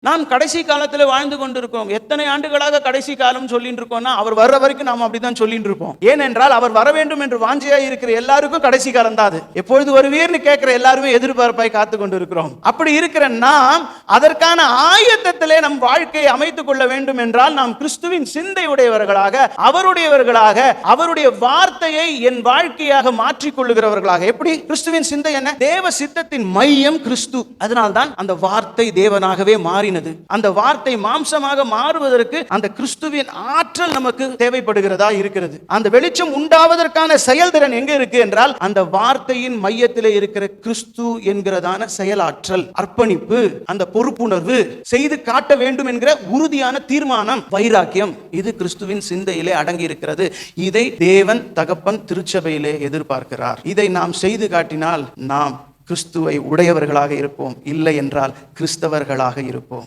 நாம் கடைசி காலத்தில் வாழ்ந்து கொண்டிருக்கோம். எத்தனை ஆண்டுகளாக கடைசி காலம் சொல்லிட்டு இருக்கோம்னா, அவர் வர்ற வரைக்கும் நாம் அப்படிதான் சொல்லிட்டு இருப்போம். ஏனென்றால் அவர் வர வேண்டும் என்று வாஞ்சையாய் இருக்கிற எல்லாருக்கும் கடைசி காலம் தான் அது. எப்பொழுது வருவீர்னு கேட்கிற எல்லாருமே எதிர்பார்ப்பாய் காத்து கொண்டு இருக்கிறோம். அப்படி இருக்கிற நாம் அதற்கான ஆயத்தத்திலே நம் வாழ்க்கையை அமைத்துக் கொள்ள வேண்டும் என்றால் நாம் கிறிஸ்துவின் சிந்தை உடையவர்களாக, அவருடைய வார்த்தையை என் வாழ்க்கையாக மாற்றிக் கொள்ளுகிறவர்களாக. எப்படி? கிறிஸ்துவின் சிந்தை என்ன? தேவ சித்தத்தின் மையம் கிறிஸ்து. அதனால்தான் அந்த வார்த்தை தேவனாகவே மாறி, அந்த வார்த்தை மாம்சமாக மாறுவதற்கு அந்த கிறிஸ்துவின் ஆற்றல் நமக்கு தேவைப்படுகிறதா இருக்கிறது. அந்த வெளிச்சம் உண்டாவதற்கான செயல்திறன் எங்க இருக்கு என்றால் அந்த வார்த்தையின் மையத்திலே இருக்கிற கிறிஸ்து என்கிறதான செயலாற்றல், அர்ப்பணிப்பு, அந்த பொறுப்புணர்வு, செய்து காட்ட வேண்டும் என்கிற உறுதியான தீர்மானம், வைராக்கியம், இது கிறிஸ்துவின் சிந்தையிலே அடங்கி இருக்கிறது. இதை தேவன் தகப்பன் திருச்சபையிலே எதிர்பார்க்கிறார். இதை நாம் செய்து காட்டினால் நாம் கிறிஸ்துவை உடையவர்களாக இருப்போம், இல்லை என்றால் கிறிஸ்தவர்களாக இருப்போம்.